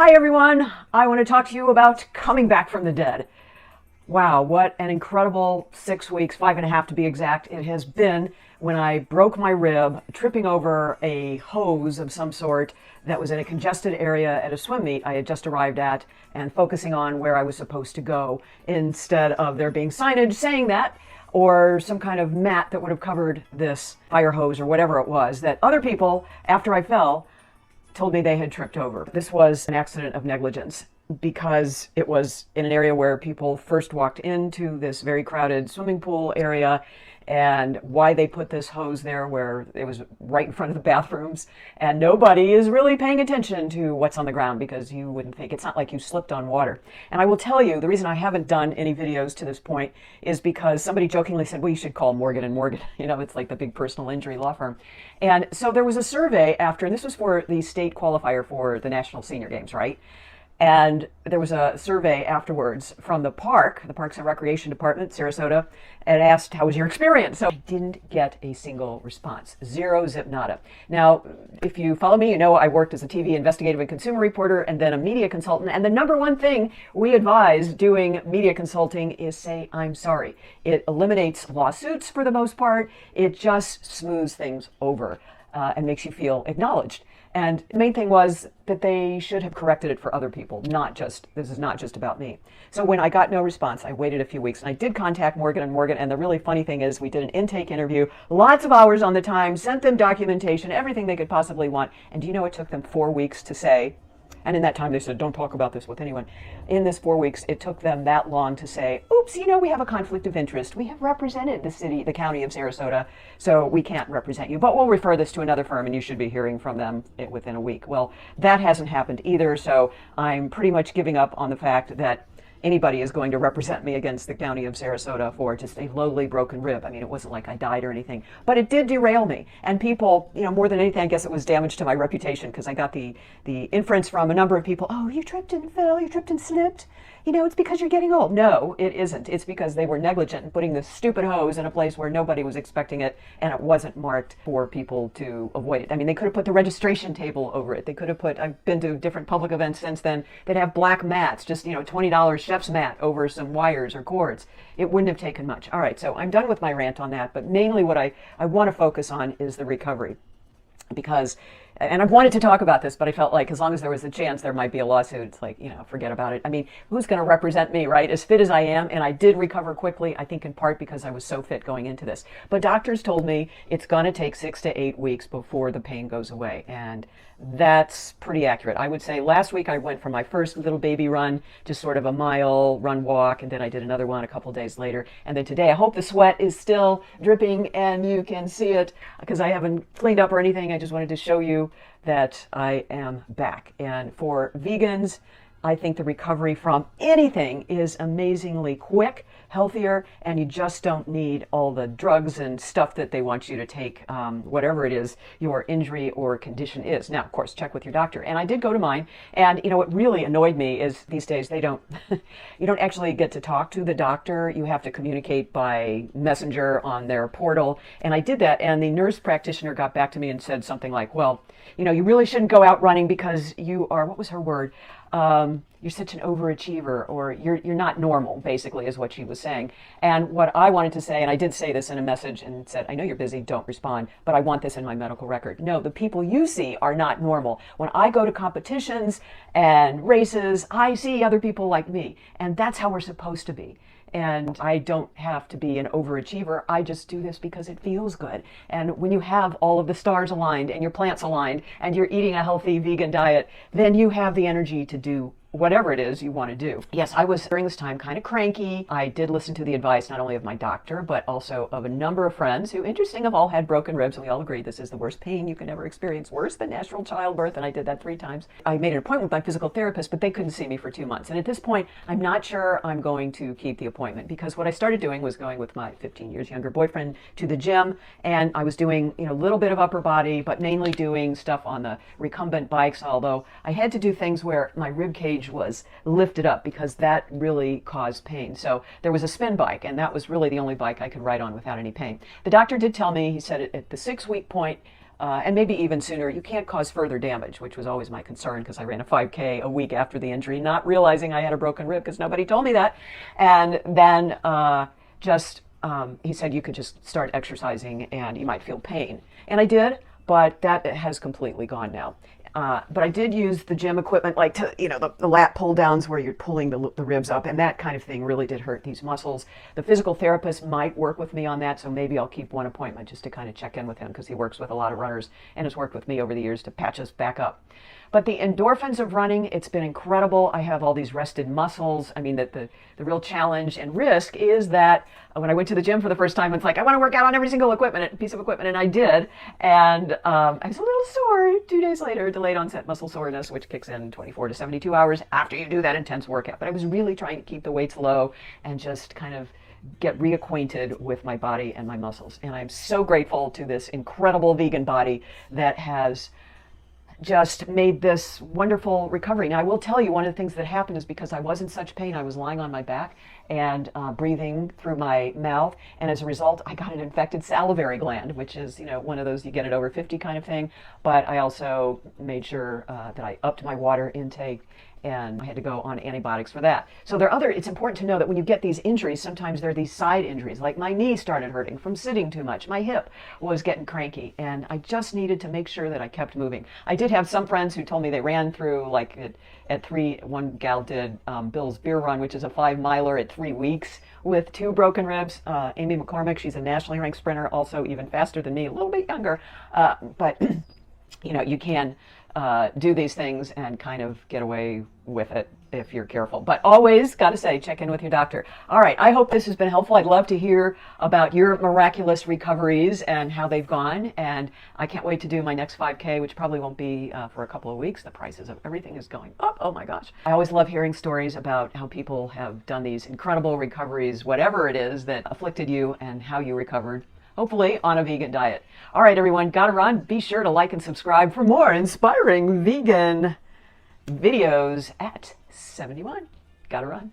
Hi everyone, I want to talk to you about coming back from the dead. Wow, what an incredible 6 weeks, 5.5 to be exact, it has been when I broke my rib tripping over a hose of some sort that was in a congested area at a swim meet I had just arrived at, and focusing on where I was supposed to go instead of there being signage saying that, or some kind of mat that would have covered this fire hose or whatever it was that other people, after I fell, told me they had tripped over. This was an accident of negligence because it was in an area where people first walked into this very crowded swimming pool area, and why they put this hose there where it was right in front of the bathrooms, and nobody is really paying attention to what's on the ground because you wouldn't think, it's not like you slipped on water. And I will tell you, the reason I haven't done any videos to this point is because somebody jokingly said, well, you should call Morgan & Morgan. You know, it's like the big personal injury law firm. And so there was a survey after, and this was for the state qualifier for the National Senior Games, right? And there was a survey afterwards from the Parks and Recreation Department, Sarasota, and asked, how was your experience? So I didn't get a single response. Zero, zip, nada. Now, if you follow me, you know I worked as a TV investigative and consumer reporter and then a media consultant. And the number one thing we advise doing media consulting is say, I'm sorry. It eliminates lawsuits for the most part. It just smooths things over and makes you feel acknowledged. And the main thing was that they should have corrected it for other people, this is not just about me. So when I got no response, I waited a few weeks, and I did contact Morgan & Morgan, and the really funny thing is we did an intake interview, lots of hours on the time, sent them documentation, everything they could possibly want, and do you know it took them 4 weeks to say, and in that time they said, don't talk about this with anyone. In this 4 weeks, it took them that long to say, oops, you know, we have a conflict of interest. We have represented the county of Sarasota, so we can't represent you, but we'll refer this to another firm and you should be hearing from them within a week. Well, that hasn't happened either, so I'm pretty much giving up on the fact that anybody is going to represent me against the county of Sarasota for just a lowly broken rib. I mean, it wasn't like I died or anything, but it did derail me. And people, you know, more than anything, I guess it was damage to my reputation, because I got the inference from a number of people, oh, you tripped and fell, you tripped and slipped. You know, it's because you're getting old. No, it isn't. It's because they were negligent in putting this stupid hose in a place where nobody was expecting it, and it wasn't marked for people to avoid it. I mean, they could have put the registration table over it. They could have put, I've been to different public events since then that have black mats, just, you know, $20 chef's mat over some wires or cords. It wouldn't have taken much. All right, so I'm done with my rant on that, but mainly what I want to focus on is the recovery. Because, and I've wanted to talk about this, but I felt like as long as there was a chance there might be a lawsuit, it's like, you know, forget about it. I mean, who's going to represent me, right? As fit as I am, and I did recover quickly, I think in part because I was so fit going into this. But doctors told me it's going to take 6 to 8 weeks before the pain goes away, and that's pretty accurate. I would say last week I went for my first little baby run, just sort of a mile run walk, and then I did another one a couple days later. And then today, I hope the sweat is still dripping and you can see it because I haven't cleaned up or anything. I just wanted to show you that I am back. And for vegans, I think the recovery from anything is amazingly quick, healthier, and you just don't need all the drugs and stuff that they want you to take, whatever it is your injury or condition is. Now, of course, check with your doctor. And I did go to mine, and you know what really annoyed me is these days they don't, you don't actually get to talk to the doctor. You have to communicate by messenger on their portal. And I did that, and the nurse practitioner got back to me and said something like, well, you know, you really shouldn't go out running because you are, what was her word? You're such an overachiever, or you're not normal, basically, is what she was saying. And what I wanted to say, and I did say this in a message and said, I know you're busy, don't respond, but I want this in my medical record. No, the people you see are not normal. When I go to competitions and races, I see other people like me, and that's how we're supposed to be. And I don't have to be an overachiever. I just do this because it feels good. And when you have all of the stars aligned and your plants aligned and you're eating a healthy vegan diet, then you have the energy to do whatever it is you want to do. Yes, I was during this time kind of cranky. I did listen to the advice not only of my doctor, but also of a number of friends who, interesting, have all had broken ribs, and we all agreed this is the worst pain you can ever experience, worse than natural childbirth, and I did that 3 times. I made an appointment with my physical therapist, but they couldn't see me for 2 months. And at this point, I'm not sure I'm going to keep the appointment, because what I started doing was going with my 15 years younger boyfriend to the gym, and I was doing, you know, a little bit of upper body, but mainly doing stuff on the recumbent bikes, although I had to do things where my rib cage was lifted up because that really caused pain. So there was a spin bike, and that was really the only bike I could ride on without any pain. The doctor did tell me, he said at the 6-week point, and maybe even sooner, you can't cause further damage, which was always my concern because I ran a 5K a week after the injury, not realizing I had a broken rib because nobody told me that. And then he said you could just start exercising and you might feel pain. And I did, but that has completely gone now. But I did use the gym equipment, like the lat pull downs where you're pulling the ribs up, and that kind of thing really did hurt these muscles. The physical therapist might work with me on that, so maybe I'll keep one appointment just to kind of check in with him because he works with a lot of runners and has worked with me over the years to patch us back up. But the endorphins of running, it's been incredible. I have all these rested muscles. I mean, the real challenge and risk is that when I went to the gym for the first time, it's like, I want to work out on every single piece of equipment, and I did. And I was a little sore 2 days later, delayed onset muscle soreness, which kicks in 24 to 72 hours after you do that intense workout. But I was really trying to keep the weights low and just kind of get reacquainted with my body and my muscles. And I'm so grateful to this incredible vegan body that has just made this wonderful recovery. Now, I will tell you, one of the things that happened is because I was in such pain, I was lying on my back and breathing through my mouth, and as a result, I got an infected salivary gland, which is, one of those you get it over 50 kind of thing. But I also made sure that I upped my water intake, and I had to go on antibiotics for that. So it's important to know that when you get these injuries, sometimes there are these side injuries. Like my knee started hurting from sitting too much. My hip was getting cranky, and I just needed to make sure that I kept moving. I did have some friends who told me they ran through, one gal did Bill's Beer Run, which is a 5-miler at 3 weeks with 2 broken ribs. Amy McCormick, she's a nationally ranked sprinter, also even faster than me, a little bit younger. But, you can do these things and kind of get away with it if you're careful. But always, got to say, check in with your doctor. All right, I hope this has been helpful. I'd love to hear about your miraculous recoveries and how they've gone. And I can't wait to do my next 5K, which probably won't be for a couple of weeks. The prices of everything is going up. Oh my gosh. I always love hearing stories about how people have done these incredible recoveries, whatever it is that afflicted you and how you recovered. Hopefully on a vegan diet. All right, everyone, gotta run. Be sure to like and subscribe for more inspiring vegan videos at 71. Gotta run.